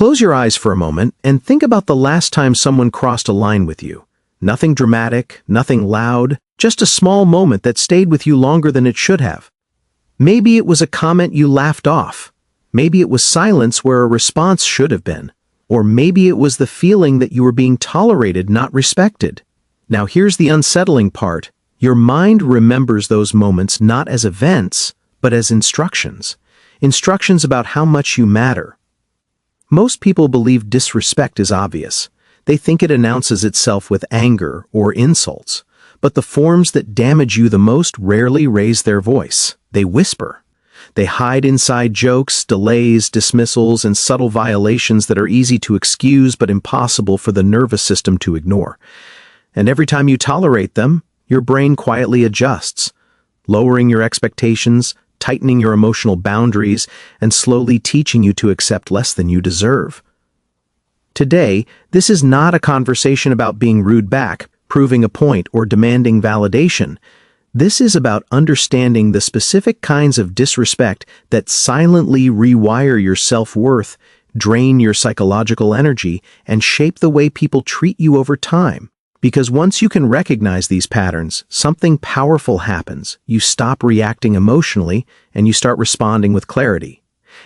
Close your eyes for a moment and think about the last time someone crossed a line with you. Nothing dramatic, nothing loud, just a small moment that stayed with you longer than it should have. Maybe it was a comment you laughed off. Maybe it was silence where a response should have been. Or maybe it was the feeling that you were being tolerated, not respected. Now here's the unsettling part. Your mind remembers those moments not as events, but as instructions. Instructions about how much you matter. Most people believe disrespect is obvious. They think it announces itself with anger or insults. But the forms that damage you the most rarely raise their voice. They whisper. They hide inside jokes, delays, dismissals, and subtle violations that are easy to excuse but impossible for the nervous system to ignore. And every time you tolerate them, your brain quietly adjusts, lowering your expectations, tightening your emotional boundaries, and slowly teaching you to accept less than you deserve. Today, this is not a conversation about being rude back, proving a point, or demanding validation. This is about understanding the specific kinds of disrespect that silently rewire your self-worth, drain your psychological energy, and shape the way people treat you over time. Because once you can recognize these patterns, something powerful happens. You stop reacting emotionally, and you start responding with clarity.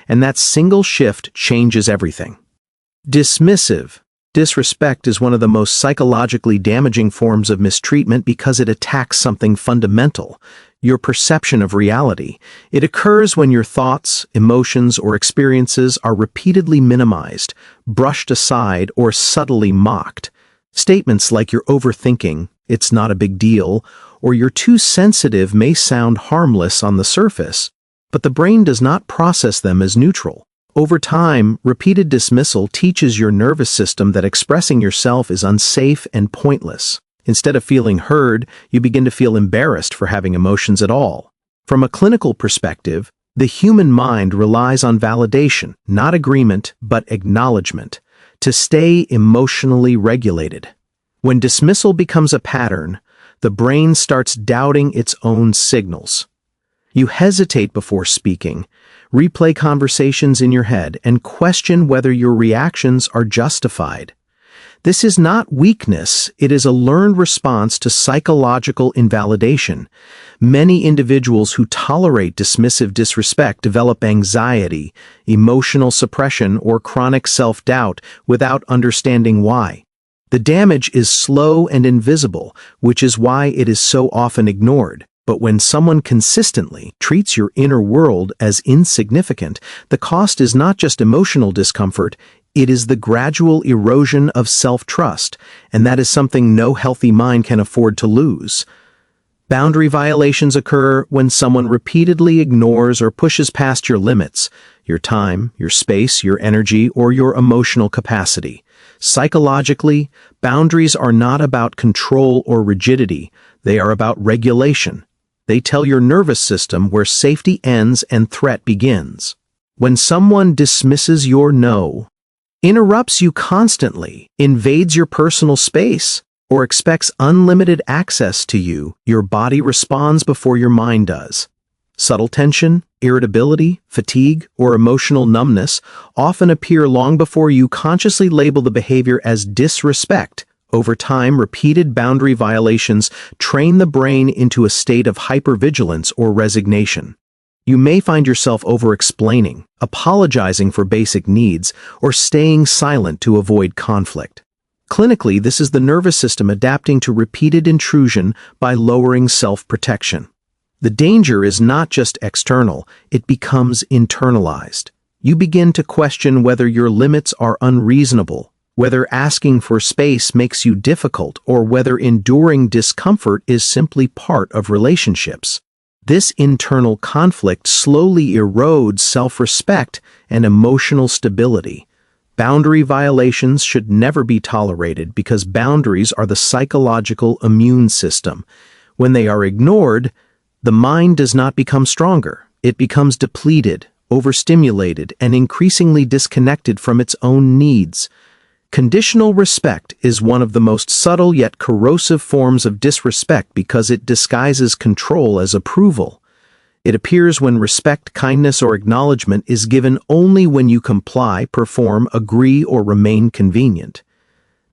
And that single shift changes everything. Dismissive disrespect is one of the most psychologically damaging forms of mistreatment because it attacks something fundamental, your perception of reality. It occurs when your thoughts, emotions, or experiences are repeatedly minimized, brushed aside, or subtly mocked. Statements like "you're overthinking," "it's not a big deal," or "you're too sensitive" may sound harmless on the surface, but the brain does not process them as neutral. Over time, repeated dismissal teaches your nervous system that expressing yourself is unsafe and pointless. Instead of feeling heard, you begin to feel embarrassed for having emotions at all. From a clinical perspective, the human mind relies on validation, not agreement, but acknowledgement, to stay emotionally regulated. When dismissal becomes a pattern, the brain starts doubting its own signals. You hesitate before speaking, replay conversations in your head, and question whether your reactions are justified. This is not weakness, it is a learned response to psychological invalidation. Many individuals who tolerate dismissive disrespect develop anxiety, emotional suppression, or chronic self-doubt without understanding why. The damage is slow and invisible, which is why it is so often ignored. But when someone consistently treats your inner world as insignificant, the cost is not just emotional discomfort, it is the gradual erosion of self-trust, and that is something no healthy mind can afford to lose. Boundary violations occur when someone repeatedly ignores or pushes past your limits, your time, your space, your energy, or your emotional capacity. Psychologically, boundaries are not about control or rigidity, they are about regulation. They tell your nervous system where safety ends and threat begins. When someone dismisses your no, interrupts you constantly, invades your personal space, or expects unlimited access to you, your body responds before your mind does. Subtle tension, irritability, fatigue, or emotional numbness often appear long before you consciously label the behavior as disrespect. Over time, repeated boundary violations train the brain into a state of hypervigilance or resignation. You may find yourself over-explaining, apologizing for basic needs, or staying silent to avoid conflict. Clinically, this is the nervous system adapting to repeated intrusion by lowering self-protection. The danger is not just external, it becomes internalized. You begin to question whether your limits are unreasonable, whether asking for space makes you difficult, or whether enduring discomfort is simply part of relationships. This internal conflict slowly erodes self-respect and emotional stability. Boundary violations should never be tolerated because boundaries are the psychological immune system. When they are ignored, the mind does not become stronger. It becomes depleted, overstimulated, and increasingly disconnected from its own needs. Conditional respect is one of the most subtle yet corrosive forms of disrespect because it disguises control as approval. It appears when respect, kindness, or acknowledgement is given only when you comply, perform, agree, or remain convenient.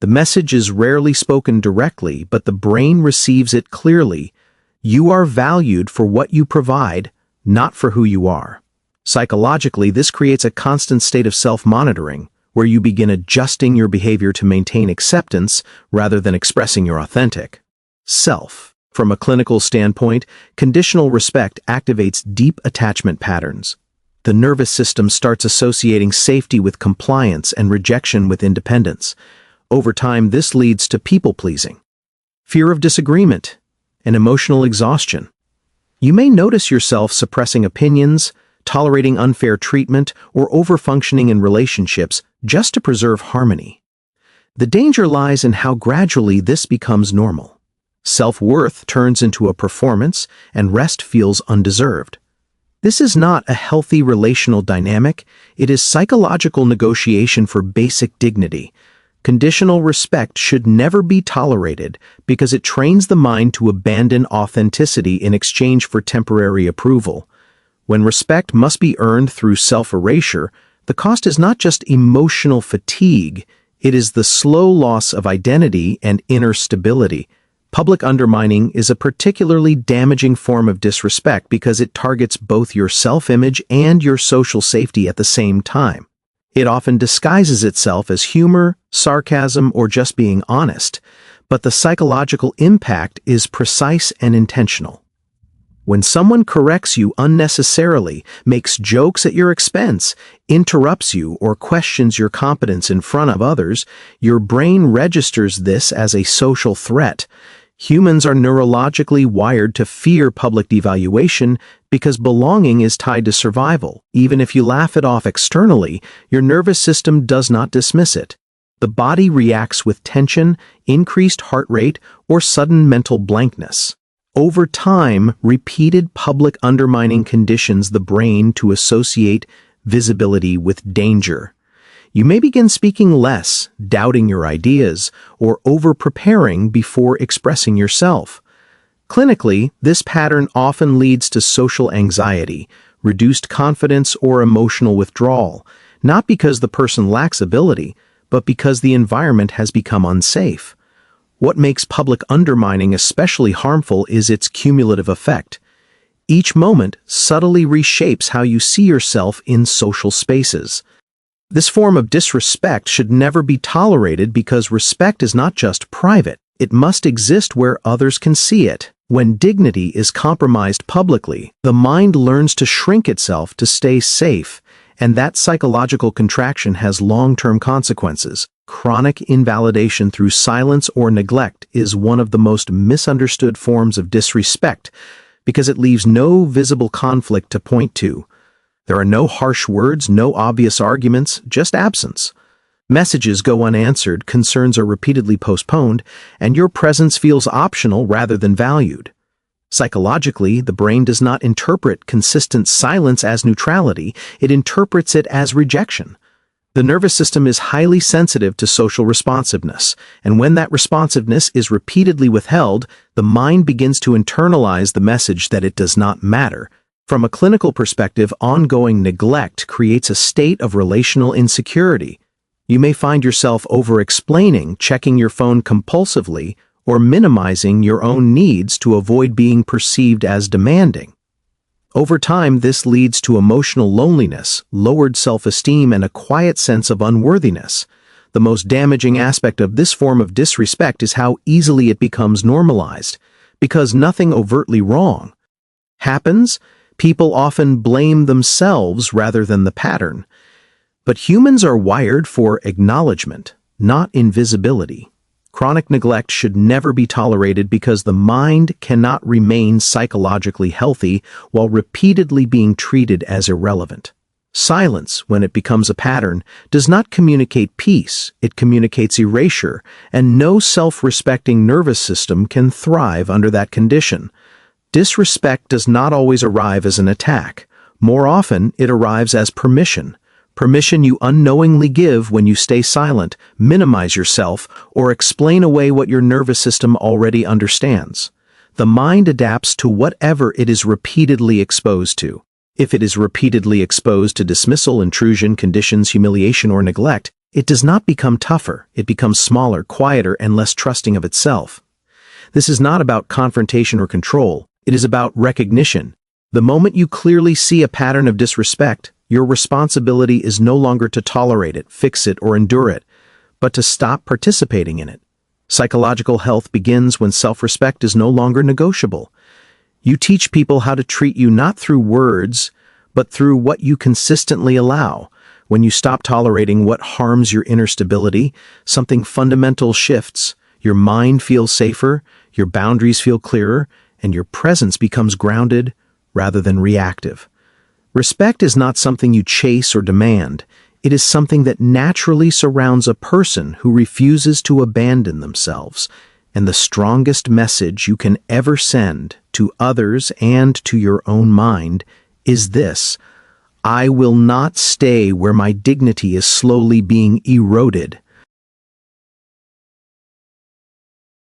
The message is rarely spoken directly, but the brain receives it clearly. You are valued for what you provide, not for who you are. Psychologically, this creates a constant state of self-monitoring, where you begin adjusting your behavior to maintain acceptance rather than expressing your authentic self. From a clinical standpoint, conditional respect activates deep attachment patterns. The nervous system starts associating safety with compliance and rejection with independence. Over time, this leads to people-pleasing, fear of disagreement, and emotional exhaustion. You may notice yourself suppressing opinions, tolerating unfair treatment, or over-functioning in relationships just to preserve harmony. The danger lies in how gradually this becomes normal. Self-worth turns into a performance, and rest feels undeserved. This is not a healthy relational dynamic, it is psychological negotiation for basic dignity. Conditional respect should never be tolerated because it trains the mind to abandon authenticity in exchange for temporary approval. When respect must be earned through self-erasure, the cost is not just emotional fatigue, it is the slow loss of identity and inner stability. Public undermining is a particularly damaging form of disrespect because it targets both your self-image and your social safety at the same time. It often disguises itself as humor, sarcasm, or just being honest, but the psychological impact is precise and intentional. When someone corrects you unnecessarily, makes jokes at your expense, interrupts you, or questions your competence in front of others, your brain registers this as a social threat. Humans are neurologically wired to fear public devaluation because belonging is tied to survival. Even if you laugh it off externally, your nervous system does not dismiss it. The body reacts with tension, increased heart rate, or sudden mental blankness. Over time, repeated public undermining conditions the brain to associate visibility with danger. You may begin speaking less, doubting your ideas, or over-preparing before expressing yourself. Clinically, this pattern often leads to social anxiety, reduced confidence, or emotional withdrawal, not because the person lacks ability, but because the environment has become unsafe. What makes public undermining especially harmful is its cumulative effect. Each moment subtly reshapes how you see yourself in social spaces. This form of disrespect should never be tolerated because respect is not just private, it must exist where others can see it. When dignity is compromised publicly, the mind learns to shrink itself to stay safe, and that psychological contraction has long-term consequences. Chronic invalidation through silence or neglect is one of the most misunderstood forms of disrespect because it leaves no visible conflict to point to. There are no harsh words, no obvious arguments, just absence. Messages go unanswered, concerns are repeatedly postponed, and your presence feels optional rather than valued. Psychologically, the brain does not interpret consistent silence as neutrality, it interprets it as rejection. The nervous system is highly sensitive to social responsiveness, and when that responsiveness is repeatedly withheld, the mind begins to internalize the message that it does not matter. From a clinical perspective, ongoing neglect creates a state of relational insecurity. You may find yourself over-explaining, checking your phone compulsively, or minimizing your own needs to avoid being perceived as demanding. Over time, this leads to emotional loneliness, lowered self-esteem, and a quiet sense of unworthiness. The most damaging aspect of this form of disrespect is how easily it becomes normalized. Because nothing overtly wrong happens, people often blame themselves rather than the pattern. But humans are wired for acknowledgement, not invisibility. Chronic neglect should never be tolerated because the mind cannot remain psychologically healthy while repeatedly being treated as irrelevant. Silence, when it becomes a pattern, does not communicate peace, it communicates erasure, and no self-respecting nervous system can thrive under that condition. Disrespect does not always arrive as an attack. More often, it arrives as permission. Permission you unknowingly give when you stay silent, minimize yourself, or explain away what your nervous system already understands. The mind adapts to whatever it is repeatedly exposed to. If it is repeatedly exposed to dismissal, intrusion, conditions, humiliation, or neglect, it does not become tougher. It becomes smaller, quieter, and less trusting of itself. This is not about confrontation or control. It is about recognition. The moment you clearly see a pattern of disrespect, your responsibility is no longer to tolerate it, fix it, or endure it, but to stop participating in it. Psychological health begins when self-respect is no longer negotiable. You teach people how to treat you not through words, but through what you consistently allow. When you stop tolerating what harms your inner stability, something fundamental shifts. Your mind feels safer, your boundaries feel clearer, and your presence becomes grounded rather than reactive. Respect is not something you chase or demand. It is something that naturally surrounds a person who refuses to abandon themselves. And the strongest message you can ever send to others and to your own mind is this: I will not stay where my dignity is slowly being eroded.